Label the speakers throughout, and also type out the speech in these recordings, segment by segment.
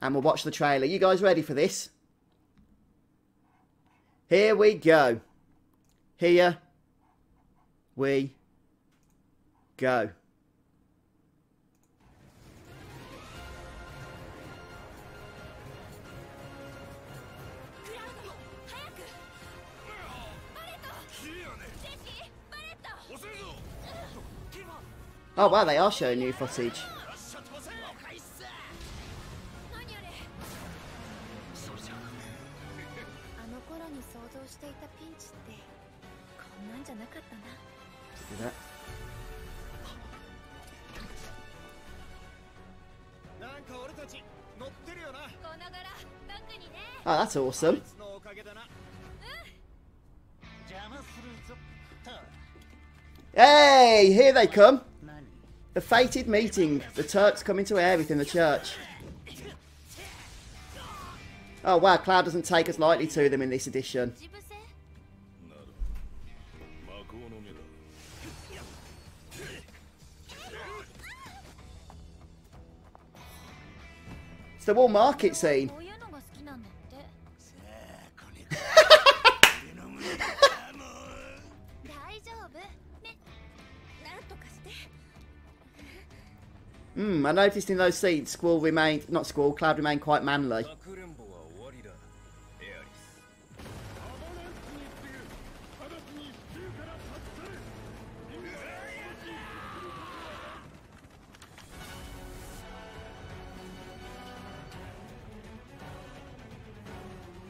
Speaker 1: And we'll watch the trailer. You guys ready for this? Here we go. Here we go. Oh wow, they are showing new footage. Do that. Oh, that's awesome. Hey, here they come. The fated meeting. The Turks coming to air within the church. Oh wow, Cloud doesn't take us lightly to them in this edition. It's the wall market scene. I noticed in those scenes, Cloud remained quite manly.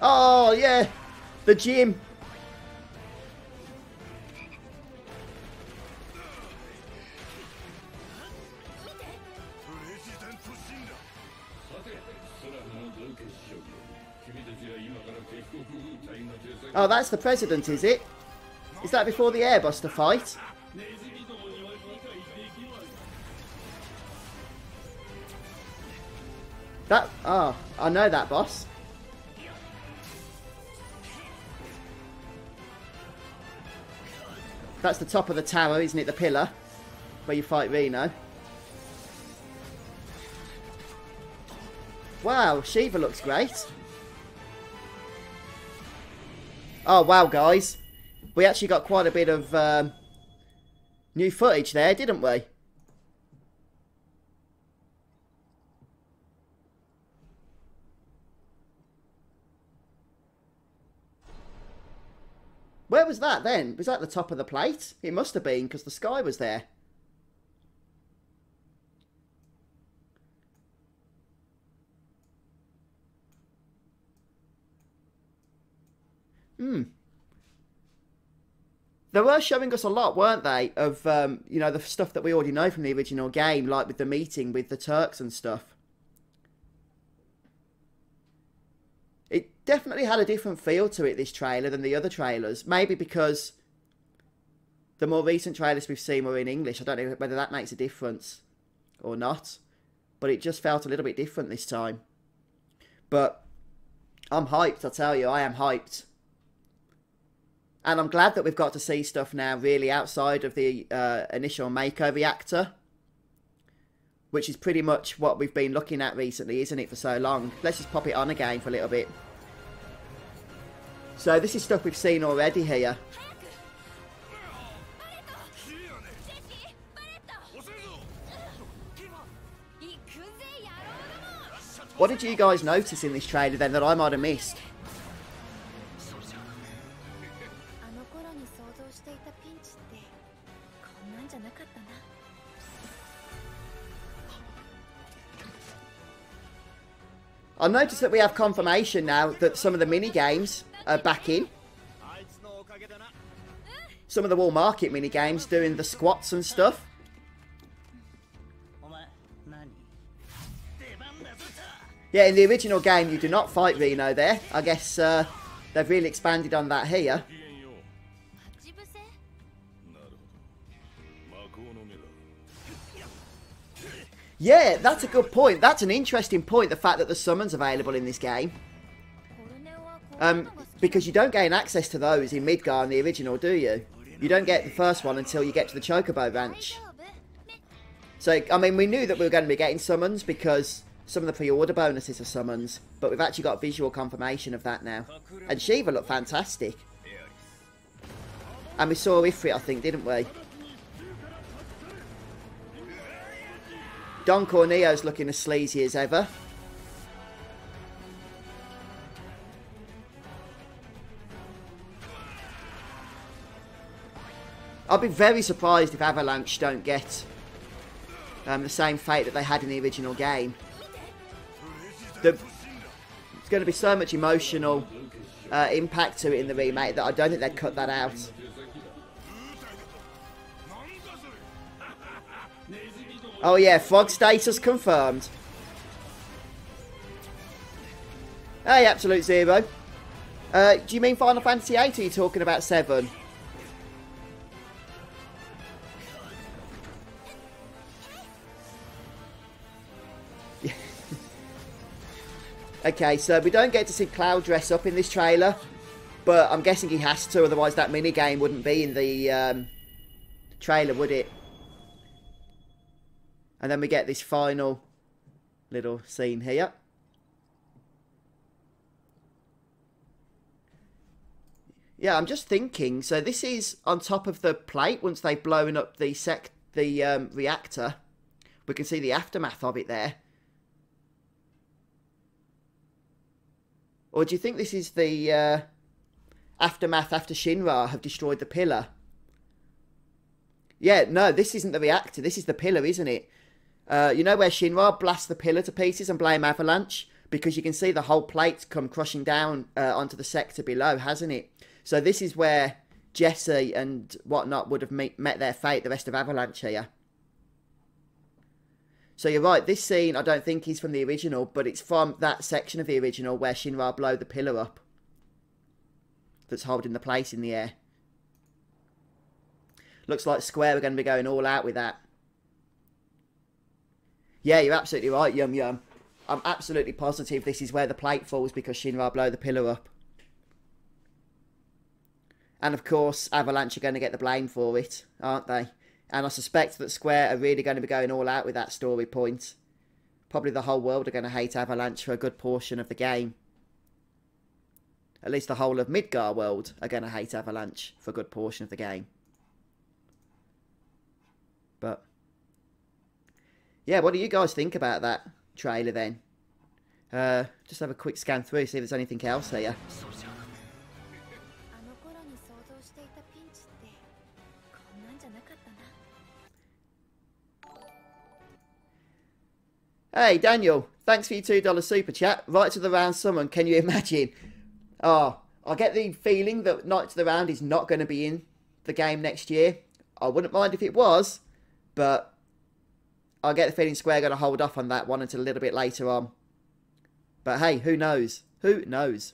Speaker 1: Oh, yeah. The gym. Oh, that's the president, is it? Is that before the airbuster fight? That... Oh, I know that boss. That's the top of the tower, isn't it? The pillar where you fight Reno. Wow, Shiva looks great. Oh, wow, guys. We actually got quite a bit of new footage there, didn't we? Where was that then? Was that the top of the plate? It must have been, because the sky was there. They were showing us a lot, weren't they, of, you know, the stuff that we already know from the original game, like with the meeting with the Turks and stuff. It definitely had a different feel to it, this trailer, than the other trailers. Maybe because the more recent trailers we've seen were in English. I don't know whether that makes a difference or not. But it just felt a little bit different this time. But I'm hyped, I tell you. I am hyped. And I'm glad that we've got to see stuff now really outside of the initial makeover reactor. Which is pretty much what we've been looking at recently, isn't it, for so long. Let's just pop it on again for a little bit. So this is stuff we've seen already here. What did you guys notice in this trailer then that I might have missed? I noticed that we have confirmation now that some of the mini-games are back in. Some of the wall market mini-games doing the squats and stuff. Yeah, in the original game you do not fight Reno there. I guess they've really expanded on that here. Yeah, that's a good point. That's an interesting point, the fact that the summons available in this game. Because you don't gain access to those in Midgar in the original, do you? You don't get the first one until you get to the Chocobo Ranch. So, I mean, we knew that we were going to be getting summons because some of the pre-order bonuses are summons, but we've actually got visual confirmation of that now. And Shiva looked fantastic. And we saw Ifrit, I think, didn't we? Don Corneo's looking as sleazy as ever. I'll be very surprised if Avalanche don't get the same fate that they had in the original game. There's going to be so much emotional impact to it in the remake that I don't think they'd cut that out. Oh yeah, frog status confirmed. Hey, Absolute Zero. Do you mean Final Fantasy VIII, or are you talking about 7? Okay, so we don't get to see Cloud dress up in this trailer, but I'm guessing he has to, otherwise that minigame wouldn't be in the trailer, would it? And then we get this final little scene here. Yeah, I'm just thinking, so this is on top of the plate once they've blown up the reactor. We can see the aftermath of it there. Or do you think this is the aftermath after Shinra have destroyed the pillar? Yeah, no, this isn't the reactor. This is the pillar, isn't it? You know where Shinra blasts the pillar to pieces and blame Avalanche? Because you can see the whole plate come crushing down onto the sector below, hasn't it? So this is where Jesse and whatnot would have met their fate, the rest of Avalanche here. So you're right, this scene I don't think is from the original, but it's from that section of the original where Shinra blow the pillar up. That's holding the place in the air. Looks like Square are going to be going all out with that. Yeah, you're absolutely right, Yum Yum. I'm absolutely positive this is where the plate falls because Shinra blow the pillar up. And of course, Avalanche are going to get the blame for it, aren't they? And I suspect that Square are really going to be going all out with that story point. Probably the whole world are going to hate Avalanche for a good portion of the game. At least the whole of Midgar world are going to hate Avalanche for a good portion of the game. But yeah, what do you guys think about that trailer then? Just have a quick scan through, see if there's anything else here. Hey, Daniel, thanks for your $2 super chat. Right to the round summon, can you imagine? Oh, I get the feeling that Night to the Round is not going to be in the game next year. I wouldn't mind if it was, but I get the feeling Square are going to hold off on that one until a little bit later on. But hey, who knows? Who knows?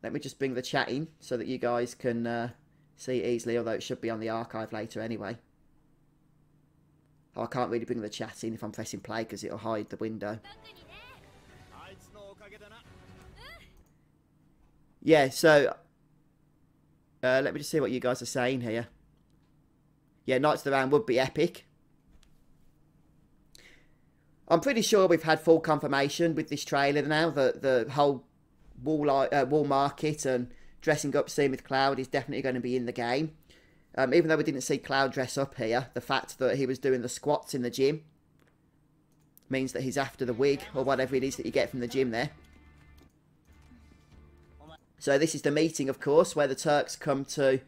Speaker 1: Let me just bring the chat in so that you guys can see easily, although it should be on the archive later anyway. Oh, I can't really bring the chat in if I'm pressing play because it'll hide the window. Yeah, so let me just see what you guys are saying here. Yeah, Knights of the Round would be epic. I'm pretty sure we've had full confirmation with this trailer now that the whole wall market and dressing up scene with Cloud is definitely going to be in the game. Even though we didn't see Cloud dress up here, the fact that he was doing the squats in the gym means that he's after the wig or whatever it is that you get from the gym there. So this is the meeting, of course, where the Turks come to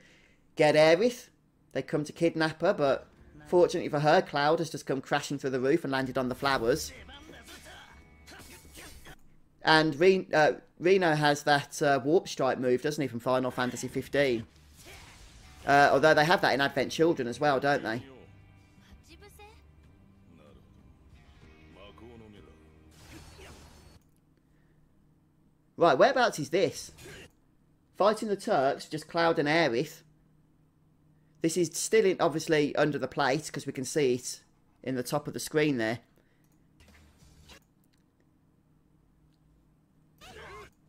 Speaker 1: get Aerith. They come to kidnap her, but fortunately for her, Cloud has just come crashing through the roof and landed on the flowers. And Reno has that warp strike move, doesn't he, from Final Fantasy 15. Although they have that in Advent Children as well, don't they? Right, whereabouts is this? Fighting the Turks, just Cloud and Aerith. This is still obviously under the plate, because we can see it in the top of the screen there.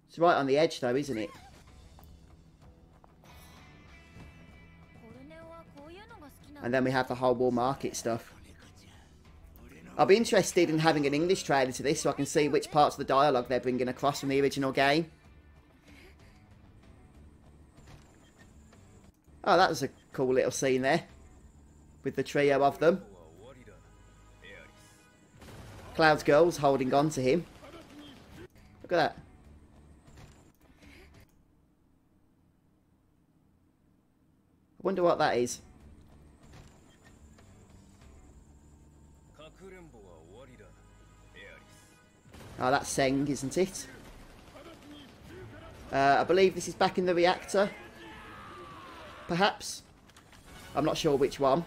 Speaker 1: It's right on the edge though, isn't it? And then we have the whole wall market stuff. I'll be interested in having an English trailer to this so I can see which parts of the dialogue they're bringing across from the original game. Oh, that was a cool little scene there. With the trio of them. Cloud's girl's holding on to him. Look at that. I wonder what that is. Oh, that's Seng, isn't it? I believe this is back in the reactor. Perhaps. I'm not sure which one.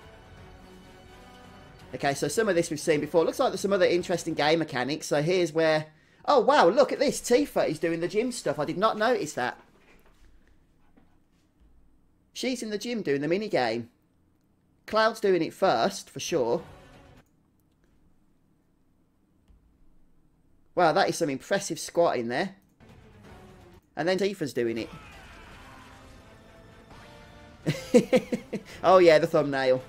Speaker 1: Okay, so some of this we've seen before. Looks like there's some other interesting game mechanics. So here's where... Oh, wow, look at this. Tifa is doing the gym stuff. I did not notice that. She's in the gym doing the minigame. Cloud's doing it first, for sure. Wow, that is some impressive squatting there. And then Tifa's doing it. Oh yeah, the thumbnail.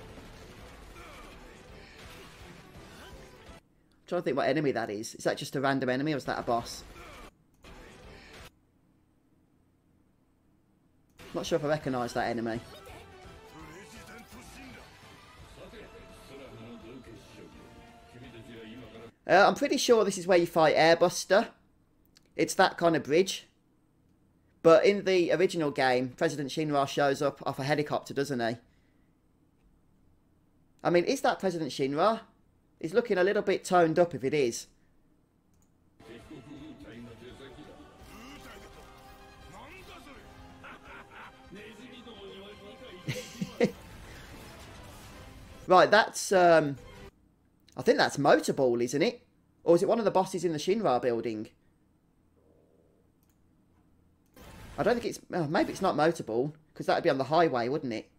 Speaker 1: I'm trying to think what enemy that is. Is that just a random enemy or is that a boss? Not sure if I recognise that enemy. I'm pretty sure this is where you fight Airbuster. It's that kind of bridge. But in the original game, President Shinra shows up off a helicopter, doesn't he? I mean, is that President Shinra? He's looking a little bit toned up if it is. Right, that's... I think that's Motorball, isn't it? Or is it one of the bosses in the Shinra building? I don't think it's... Oh, maybe it's not Motorball, because that would be on the highway, wouldn't it?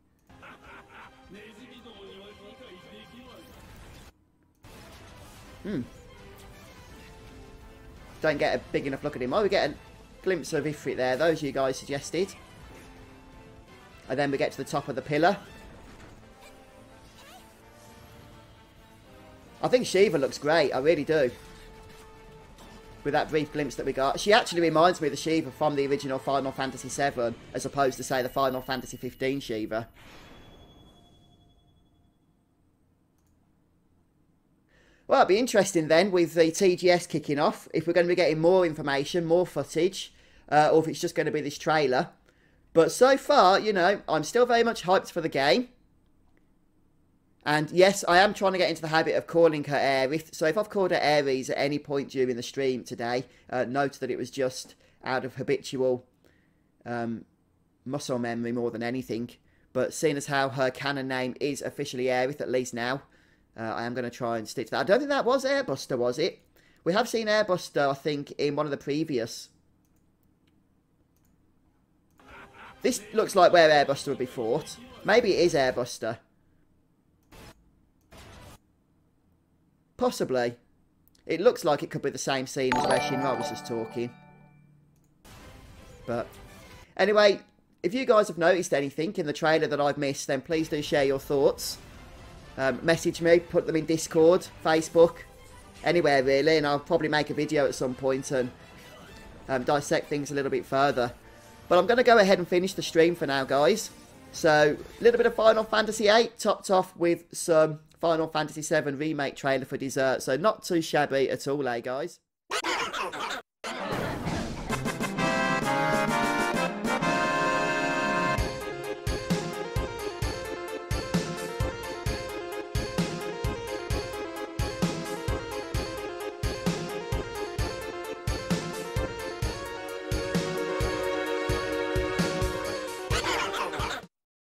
Speaker 1: Don't get a big enough look at him. Oh, we get a glimpse of Ifrit there. Those you guys suggested. And then we get to the top of the pillar. I think Shiva looks great. I really do. With that brief glimpse that we got. She actually reminds me of the Shiva from the original Final Fantasy VII. As opposed to, say, the Final Fantasy 15 Shiva. Well, it'll be interesting then with the TGS kicking off. If we're going to be getting more information, more footage. Or if it's just going to be this trailer. But so far, you know, I'm still very much hyped for the game. And yes, I am trying to get into the habit of calling her Aerith. So if I've called her Aries at any point during the stream today, note that it was just out of habitual muscle memory more than anything. But seeing as how her canon name is officially Aerith, at least now, I am going to try and stick to that. I don't think that was Airbuster, was it? We have seen Airbuster, I think, in one of the previous. This looks like where Airbuster would be fought. Maybe it is Airbuster. Possibly. It looks like it could be the same scene as where Shinra was just talking. But anyway, if you guys have noticed anything in the trailer that I've missed, then please do share your thoughts. Message me, put them in Discord, Facebook, anywhere really, and I'll probably make a video at some point and dissect things a little bit further. But I'm going to go ahead and finish the stream for now, guys. So, a little bit of Final Fantasy VIII, topped off with some Final Fantasy VII Remake trailer for dessert. So, not too shabby at all, eh, guys?